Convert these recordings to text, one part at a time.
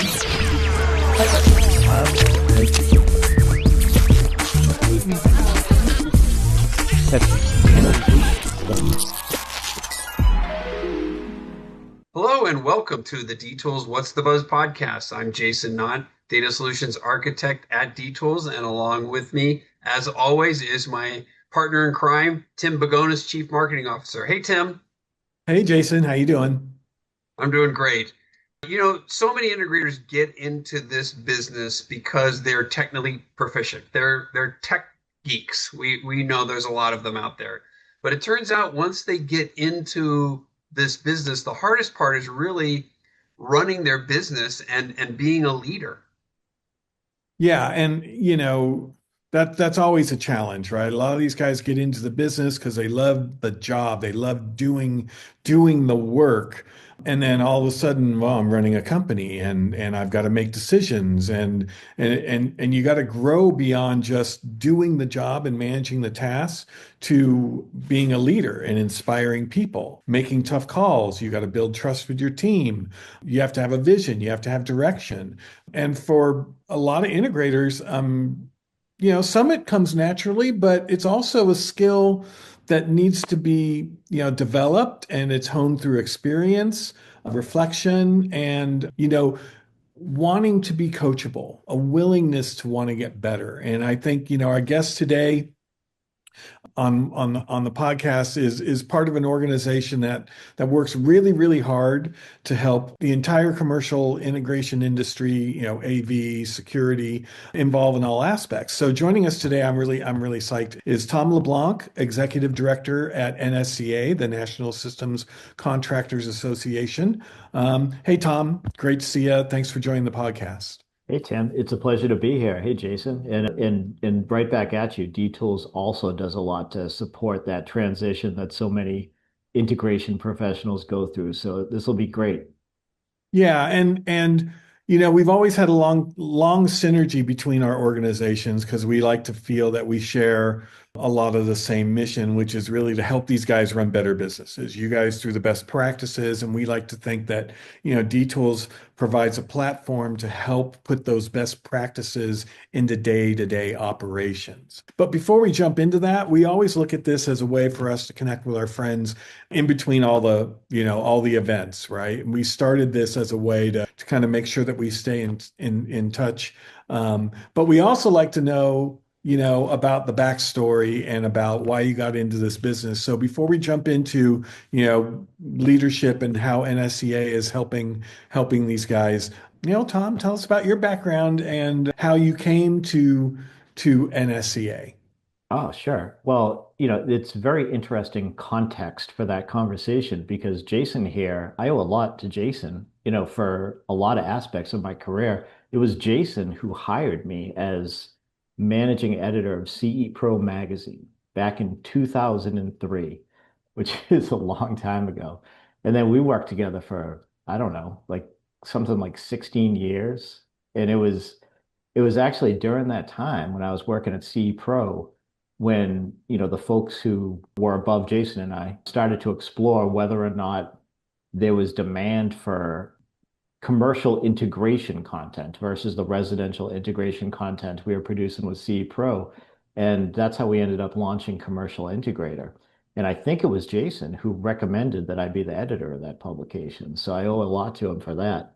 Hello and welcome to the D-Tools What's the Buzz podcast. I'm Jason Knott, Data Solutions Architect at D-Tools, and along with me, as always, is my partner in crime, Tim Bagonis, Chief Marketing Officer. Hey, Tim. Hey, Jason, how you doing? I'm doing great. You know, so many integrators get into this business because they're technically proficient. They're tech geeks. We know there's a lot of them out there. But it turns out once they get into this business, the hardest part is really running their business and being a leader. Yeah, and that's always a challenge, right? A lot of these guys get into the business because they love the job, they love doing the work. And then all of a sudden, well, I'm running a company and I've got to make decisions and you got to grow beyond just doing the job and managing the tasks to being a leader and inspiring people, making tough calls. You got to build trust with your team. You have to have a vision, you have to have direction. And for a lot of integrators, some it comes naturally, but it's also a skill that needs to be, developed, and it's honed through experience, reflection, and, wanting to be coachable, a willingness to want to get better. And I think, our guest today on the podcast is part of an organization that works really, really hard to help the entire commercial integration industry, AV, security, involved in all aspects. So joining us today, I'm really psyched, is Tom Leblanc, Executive Director at NSCA, the National Systems Contractors Association. Hey, Tom, great to see you. Thanks for joining the podcast. Hey Tim, it's a pleasure to be here. Hey Jason, and right back at you. D-Tools also does a lot to support that transition that so many integration professionals go through. So this will be great. Yeah, and we've always had a long synergy between our organizations because we like to feel that we share a lot of the same mission, which is really to help these guys run better businesses. You guys through the best practices, and we like to think that, D-Tools provides a platform to help put those best practices into day-to-day operations. But before we jump into that, we always look at this as a way for us to connect with our friends in between all the events, right? And we started this as a way to kind of make sure that we stay in touch. But we also like to know, about the backstory and about why you got into this business. So before we jump into, leadership and how NSCA is helping these guys, Tom, tell us about your background and how you came to NSCA. Oh, sure. Well, it's very interesting context for that conversation because Jason here, I owe a lot to Jason, for a lot of aspects of my career. It was Jason who hired me as managing editor of CE Pro magazine back in 2003, which is a long time ago. And then we worked together for, I don't know, like something like 16 years. And it was actually during that time when I was working at CE Pro when, the folks who were above Jason and I started to explore whether or not there was demand for commercial integration content versus the residential integration content we were producing with CE Pro. And that's how we ended up launching Commercial Integrator. And I think it was Jason who recommended that I be the editor of that publication. So I owe a lot to him for that.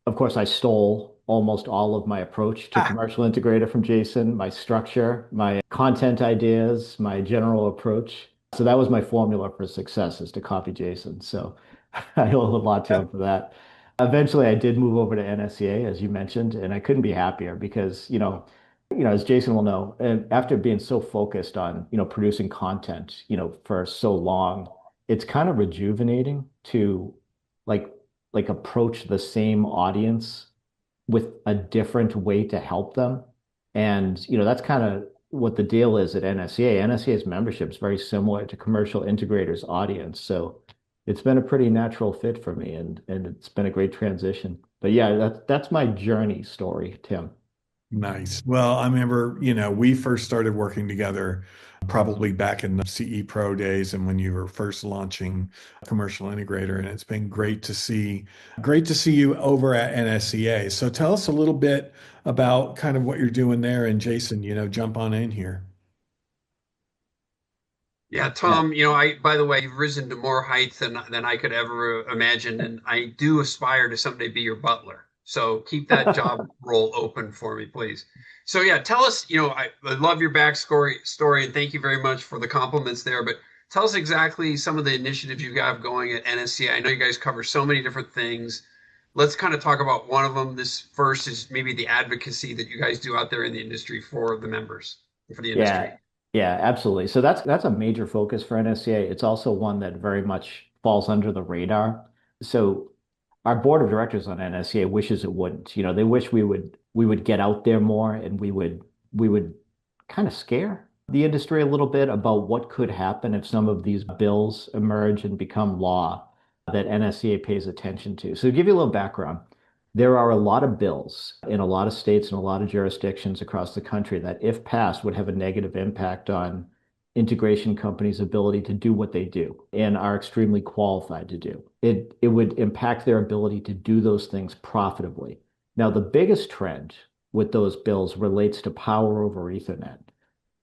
Of course, I stole almost all of my approach to Commercial Integrator from Jason, my structure, my content ideas, my general approach. So that was my formula for success, is to copy Jason. So I owe a lot to him for that. Eventually, I did move over to NSCA, as you mentioned, and I couldn't be happier because, as Jason will know, and after being so focused on, producing content, for so long, it's kind of rejuvenating to like approach the same audience with a different way to help them. And, that's kind of what the deal is at NSCA. NSCA's membership is very similar to Commercial Integrators audience. So it's been a pretty natural fit for me and it's been a great transition. But yeah, that's my journey story, Tim. Nice. Well, I remember, we first started working together probably back in the CE Pro days and when you were first launching Commercial Integrator, and it's been great to see you over at NSCA. So tell us a little bit about kind of what you're doing there, and Jason, jump on in here. Yeah, Yeah. Tom, by the way, you've risen to more heights than I could ever imagine, and I do aspire to someday be your butler. So keep that job role open for me, please. So yeah, tell us, I love your story, and thank you very much for the compliments there, but tell us exactly some of the initiatives you got going at NSCA. I know you guys cover so many different things. Let's kind of talk about one of them. This first is maybe the advocacy that you guys do out there in the industry for the members, for the Yeah, industry. yeah, absolutely. So that's a major focus for NSCA. It's also one that very much falls under the radar. So our board of directors on NSCA wishes it wouldn't. They wish we would get out there more and we would kind of scare the industry a little bit about what could happen if some of these bills emerge and become law that NSCA pays attention to. So to give you a little background, there are a lot of bills in a lot of states and a lot of jurisdictions across the country that, if passed, would have a negative impact on integration companies' ability to do what they do and are extremely qualified to do. It would impact their ability to do those things profitably. Now, the biggest trend with those bills relates to power over Ethernet.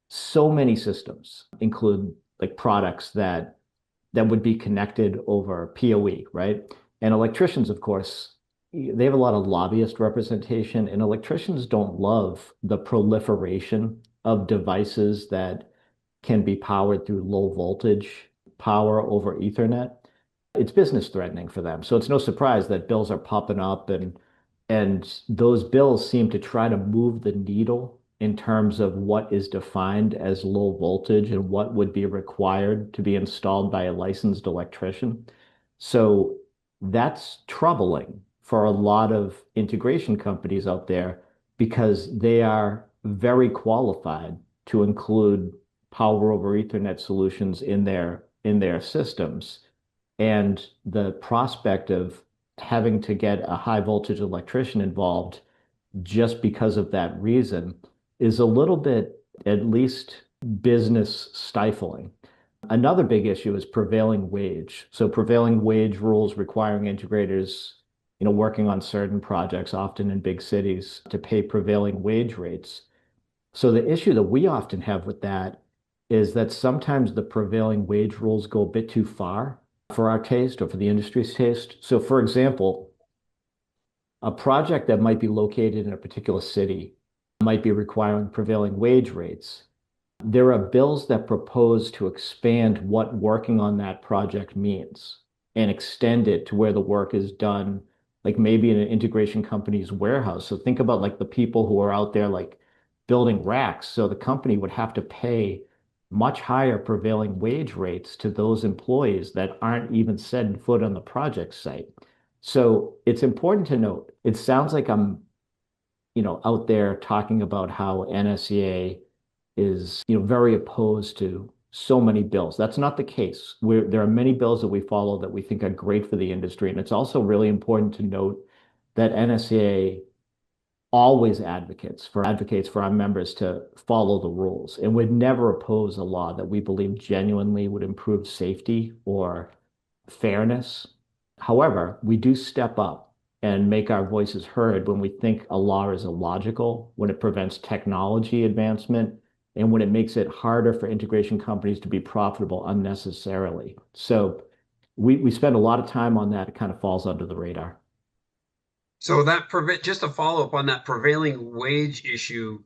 So many systems include like products that would be connected over PoE, right? And electricians, of course, they have a lot of lobbyist representation, and electricians don't love the proliferation of devices that can be powered through low voltage power over Ethernet. It's business threatening for them. So it's no surprise that bills are popping up and those bills seem to try to move the needle in terms of what is defined as low voltage and what would be required to be installed by a licensed electrician. So that's troubling for a lot of integration companies out there because they are very qualified to include power over Ethernet solutions in their systems. And the prospect of having to get a high voltage electrician involved just because of that reason is a little bit, at least, business stifling. Another big issue is prevailing wage. So prevailing wage rules requiring integrators, working on certain projects, often in big cities, to pay prevailing wage rates. So the issue that we often have with that is that sometimes the prevailing wage rules go a bit too far for our taste or for the industry's taste. So for example, a project that might be located in a particular city might be requiring prevailing wage rates. There are bills that propose to expand what working on that project means and extend it to where the work is done, like maybe in an integration company's warehouse. So think about like the people who are out there like building racks. So the company would have to pay much higher prevailing wage rates to those employees that aren't even setting foot on the project site. So it's important to note, it sounds like I'm out there talking about how NSCA is, very opposed to so many bills. That's not the case. There are many bills that we follow that we think are great for the industry. And it's also really important to note that NSCA always advocates for our members to follow the rules and would never oppose a law that we believe genuinely would improve safety or fairness. However, we do step up and make our voices heard when we think a law is illogical, when it prevents technology advancement, and when it makes it harder for integration companies to be profitable unnecessarily. So we spend a lot of time on that. It kind of falls under the radar. So just a follow up on that prevailing wage issue,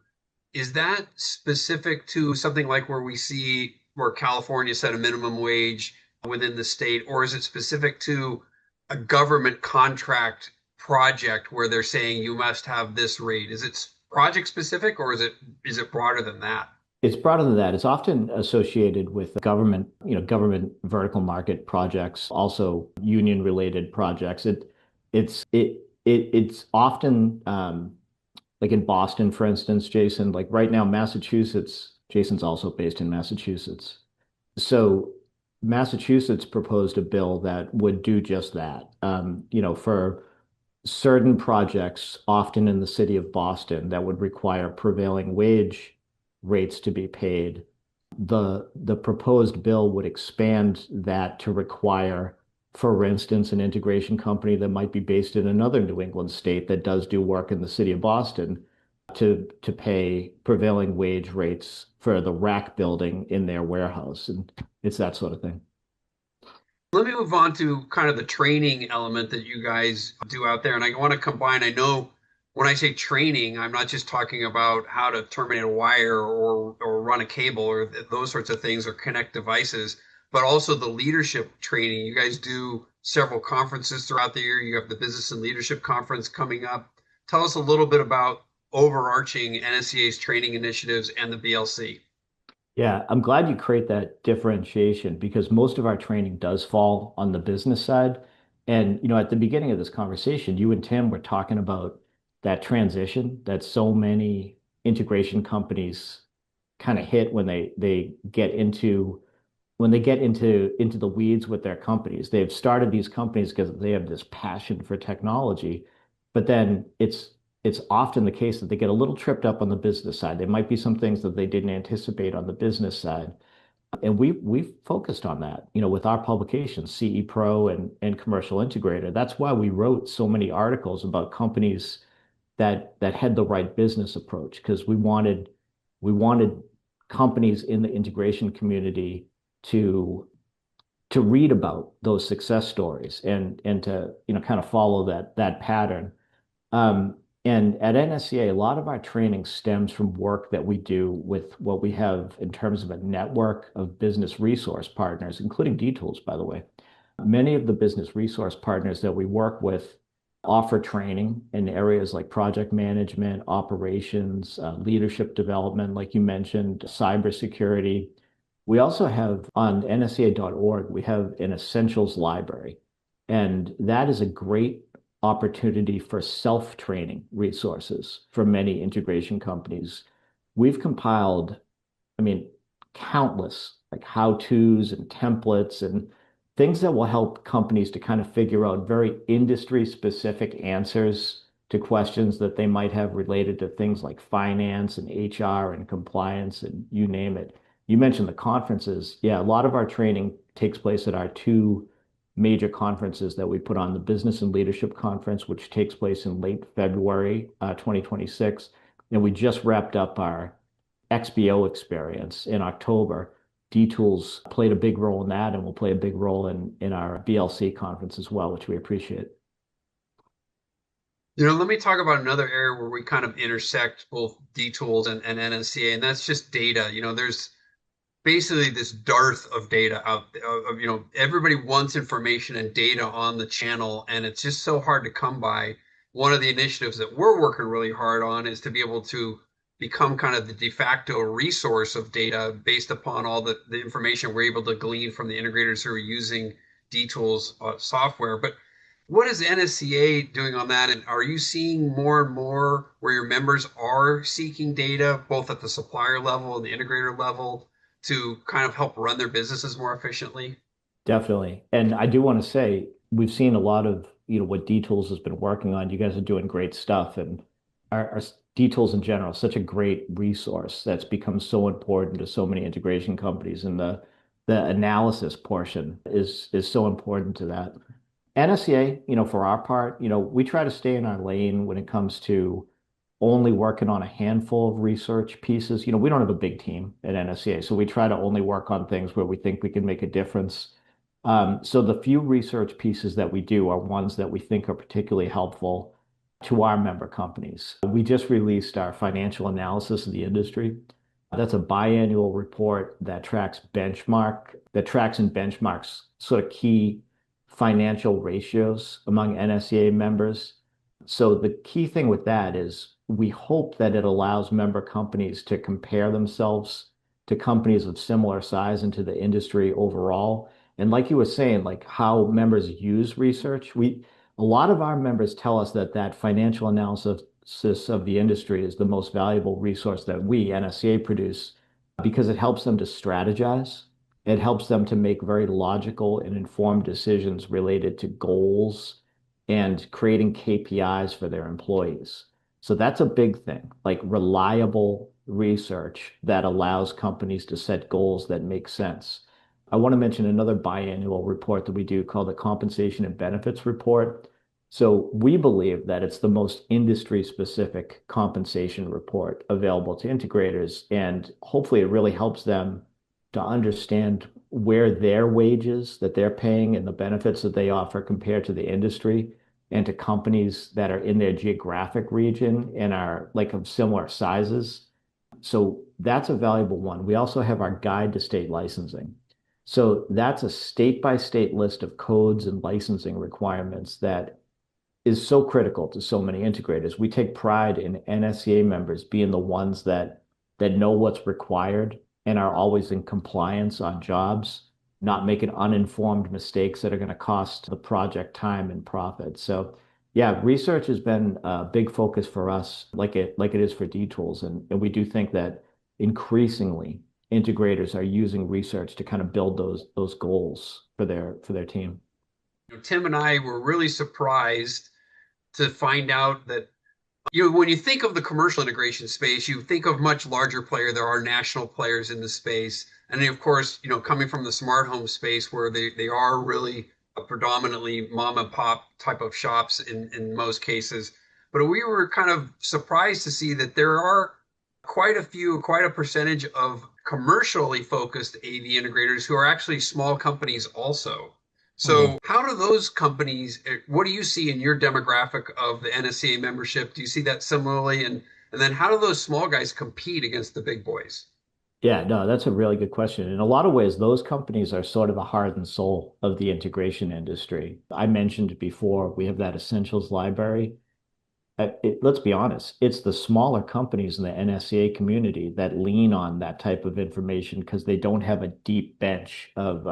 is that specific to something like where California set a minimum wage within the state, or is it specific to a government contract project where they're saying you must have this rate? Is it project specific or is it broader than that? It's broader than that. It's often associated with government, government vertical market projects, also union related projects. It's often like in Boston, for instance, Jason, like right now, Massachusetts, Jason's also based in Massachusetts. So Massachusetts proposed a bill that would do just that. For certain projects, often in the city of Boston, that would require prevailing wage rates to be paid. The proposed bill would expand that to require, for instance, an integration company that might be based in another New England state that does do work in the city of Boston to pay prevailing wage rates for the rack building in their warehouse. And it's that sort of thing. Let me move on to kind of the training element that you guys do out there. And I want to combine, I know when I say training, I'm not just talking about how to terminate a wire or run a cable or those sorts of things or connect devices, but also the leadership training. You guys do several conferences throughout the year. You have the Business and Leadership Conference coming up. Tell us a little bit about overarching NSCA's training initiatives and the BLC. Yeah, I'm glad you create that differentiation because most of our training does fall on the business side. And, at the beginning of this conversation, you and Tim were talking about that transition that so many integration companies kind of hit when they get into into the weeds with their companies. They've started these companies because they have this passion for technology, but then it's often the case that they get a little tripped up on the business side. There might be some things that they didn't anticipate on the business side. And we've focused on that, with our publications, CE Pro and Commercial Integrator. That's why we wrote so many articles about companies that had the right business approach, because we wanted companies in the integration community to read about those success stories and to kind of follow that pattern. Um, and at NSCA, a lot of our training stems from work that we do with what we have in terms of a network of business resource partners, including D-Tools, by the way. Many of the business resource partners that we work with offer training in areas like project management, operations, leadership development, like you mentioned, cybersecurity. We also have on nsca.org, we have an essentials library, and that is a great opportunity for self-training resources for many integration companies. We've compiled, I mean, countless like how-tos and templates and things that will help companies to kind of figure out very industry-specific answers to questions that they might have related to things like finance and HR and compliance and you name it. You mentioned the conferences. Yeah, a lot of our training takes place at our two major conferences that we put on: the Business and Leadership Conference, which takes place in late February 2026. And we just wrapped up our XBO experience in October. D-Tools played a big role in that and will play a big role in our BLC conference as well, which we appreciate. Let me talk about another area where we kind of intersect both D-Tools and NSCA, and that's just data. There's basically this dearth of data out there. Everybody wants information and data on the channel, and it's just so hard to come by. One of the initiatives that we're working really hard on is to be able to become kind of the de facto resource of data based upon all the information we're able to glean from the integrators who are using D-Tools software. But what is NSCA doing on that? And are you seeing more and more where your members are seeking data, both at the supplier level and the integrator level, to kind of help run their businesses more efficiently? Definitely. And I do want to say we've seen a lot of, what D-Tools has been working on. You guys are doing great stuff. And our D-Tools in general, such a great resource that's become so important to so many integration companies. And the analysis portion is so important to that. NSCA, for our part, we try to stay in our lane when it comes to only working on a handful of research pieces. We don't have a big team at NSCA, so we try to only work on things where we think we can make a difference. So the few research pieces that we do are ones that we think are particularly helpful to our member companies. We just released our financial analysis of the industry. That's a biannual report that tracks and benchmarks sort of key financial ratios among NSCA members. So the key thing with that is we hope that it allows member companies to compare themselves to companies of similar size and to the industry overall. And like you were saying, like how members use research, a lot of our members tell us that financial analysis of the industry is the most valuable resource that we, NSCA, produce because it helps them to strategize. It helps them to make very logical and informed decisions related to goals and creating KPIs for their employees. So that's a big thing, like reliable research that allows companies to set goals that make sense. I want to mention another biannual report that we do called the Compensation and Benefits Report. So we believe that it's the most industry specific compensation report available to integrators. And hopefully it really helps them to understand where their wages that they're paying and the benefits that they offer compared to the industry and to companies that are in their geographic region and are like of similar sizes. So that's a valuable one. We also have our guide to state licensing. So that's a state by state list of codes and licensing requirements that is so critical to so many integrators. We take pride in NSCA members being the ones that know what's required and are always in compliance on jobs, not making uninformed mistakes that are going to cost the project time and profit. So yeah, research has been a big focus for us, like it is for D-Tools. And we do think that increasingly integrators are using research to kind of build those goals for their team. Tim and I were really surprised to find out that when you think of the commercial integration space, you think of much larger player. There are national players in the space, and then, of course, coming from the smart home space where they are really a predominantly mom and pop type of shops in most cases. But we were kind of surprised to see that there are quite a percentage of commercially focused AV integrators who are actually small companies also. Oh, yeah. So how do those companies, what do you see in your demographic of the NSCA membership? Do you see that similarly? And then how do those small guys compete against the big boys? Yeah, no, that's a really good question. In a lot of ways, those companies are sort of the heart and soul of the integration industry. I mentioned before, we have that essentials library. Let's be honest, it's the smaller companies in the NSCA community that lean on that type of information because they don't have a deep bench of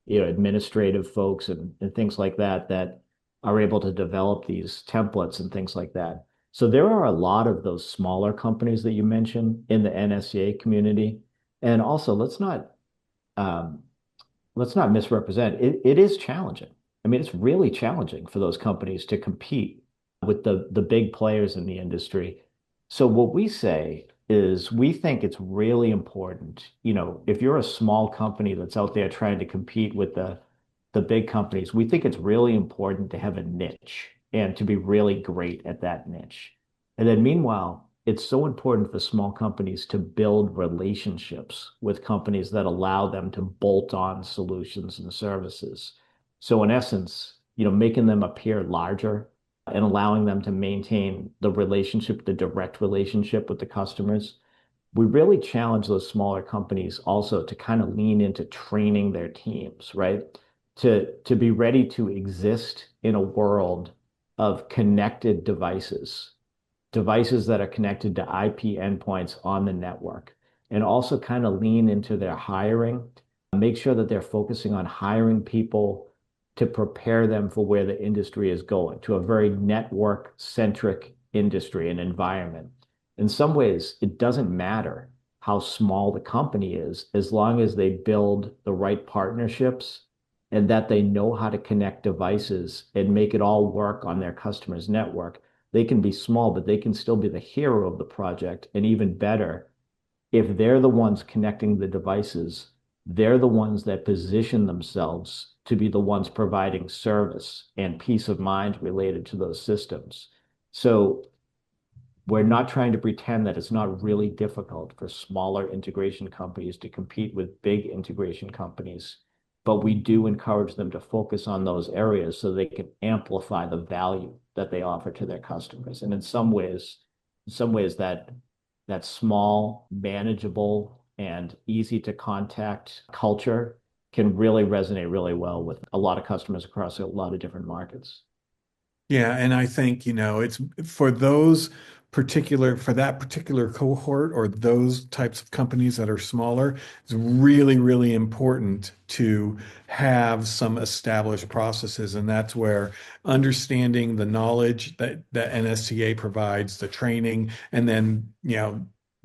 administrative folks and things like that that are able to develop these templates and things like that. So there are a lot of those smaller companies that you mentioned in the NSCA community. And also, um, let's not misrepresent. It is challenging. I mean, it's really challenging for those companies to compete with the big players in the industry. So what we say is we think it's really important, if you're a small company that's out there trying to compete with the big companies, we think it's really important to have a niche and to be really great at that niche. And then meanwhile, it's so important for small companies to build relationships with companies that allow them to bolt on solutions and services. So in essence, making them appear larger and allowing them to maintain the relationship, the direct relationship with the customers. We really challenge those smaller companies also to kind of lean into training their teams, right? To be ready to exist in a world of connected devices that are connected to IP endpoints on the network, and also kind of lean into their hiring, make sure that they're focusing on hiring people to prepare them for where the industry is going, to a very network centric industry and environment. In some ways, it doesn't matter how small the company is, as long as they build the right partnerships and that they know how to connect devices and make it all work on their customer's network. They can be small, but they can still be the hero of the project. And even better, if they're the ones connecting the devices, they're the ones that position themselves to be the ones providing service and peace of mind related to those systems. So we're not trying to pretend that it's not really difficult for smaller integration companies to compete with big integration companies, but we do encourage them to focus on those areas so they can amplify the value that they offer to their customers. And in some ways that small, manageable, and easy to contact culture can really resonate really well with a lot of customers across a lot of different markets. Yeah, and I think, it's for that particular cohort or those types of companies that are smaller, it's really, really important to have some established processes. And that's where understanding the knowledge that NSCA provides, the training, and then,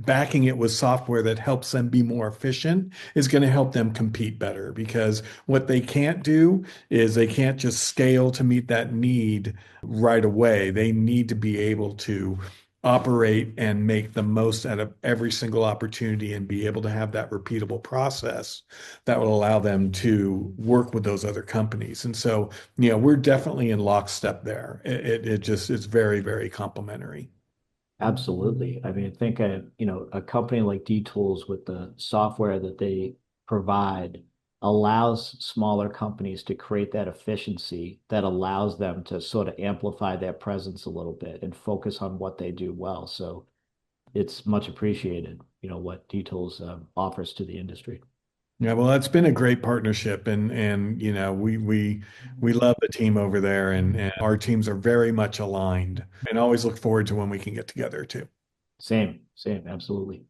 backing it with software that helps them be more efficient is going to help them compete better, because what they can't do is they can't just scale to meet that need right away. They need to be able to operate and make the most out of every single opportunity and be able to have that repeatable process that will allow them to work with those other companies. And so, we're definitely in lockstep there. It just is very, very complementary. Absolutely. I mean, I think a company like D-Tools with the software that they provide allows smaller companies to create that efficiency that allows them to sort of amplify their presence a little bit and focus on what they do well. So it's much appreciated, what D-Tools offers to the industry. Yeah, well, it's been a great partnership, and we love the team over there, and our teams are very much aligned, and always look forward to when we can get together too. Same, absolutely.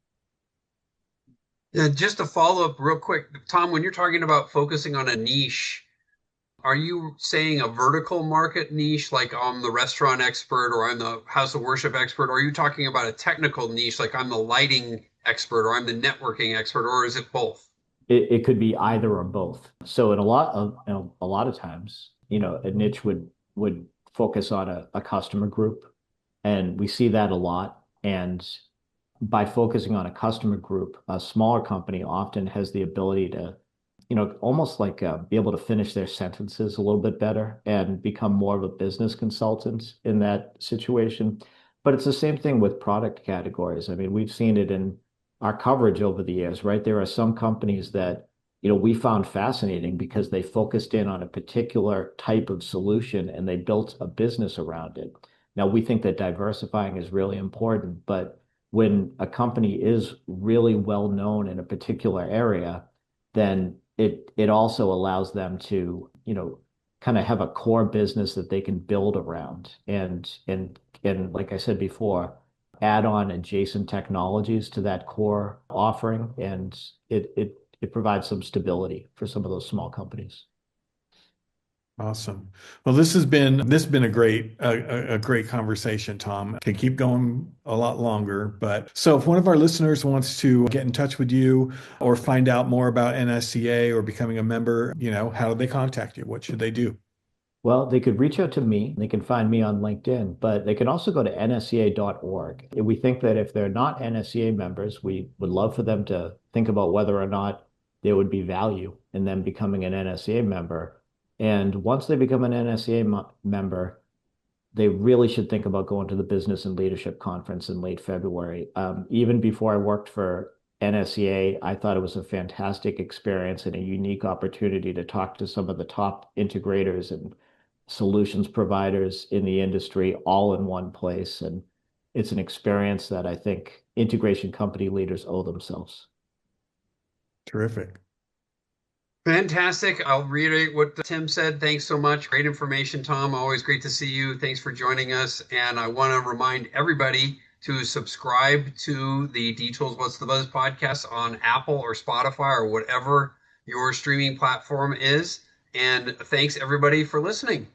Just to follow up real quick, Tom, when you're talking about focusing on a niche, are you saying a vertical market niche, like I'm the restaurant expert or I'm the house of worship expert? Or are you talking about a technical niche, like I'm the lighting expert or I'm the networking expert, or is it both? It could be either or both. So in a lot of times, a niche would focus on a customer group, and we see that a lot. And by focusing on a customer group, a smaller company often has the ability to, almost like be able to finish their sentences a little bit better and become more of a business consultant in that situation. But it's the same thing with product categories. I mean, we've seen it in our coverage over the years, right? There are some companies that, we found fascinating because they focused in on a particular type of solution and they built a business around it. Now, we think that diversifying is really important, but when a company is really well known in a particular area, then it also allows them to, kind of have a core business that they can build around and like I said before, add on adjacent technologies to that core offering, and it provides some stability for some of those small companies. Awesome. Well, this has been a great conversation, Tom. Can keep going a lot longer, but so if one of our listeners wants to get in touch with you or find out more about NSCA or becoming a member, how do they contact you? What should they do? Well, they could reach out to me. They can find me on LinkedIn, but they can also go to nsca.org. We think that if they're not NSCA members, we would love for them to think about whether or not there would be value in them becoming an NSCA member. And once they become an NSCA member, they really should think about going to the Business and Leadership Conference in late February. Even before I worked for NSCA, I thought it was a fantastic experience and a unique opportunity to talk to some of the top integrators and solutions providers in the industry all in one place. And it's an experience that I think integration company leaders owe themselves. Terrific. Fantastic. I'll reiterate what Tim said. Thanks so much. Great information, Tom. Always great to see you. Thanks for joining us. And I want to remind everybody to subscribe to the D-Tools What's the Buzz podcast on Apple or Spotify or whatever your streaming platform is. And thanks everybody for listening.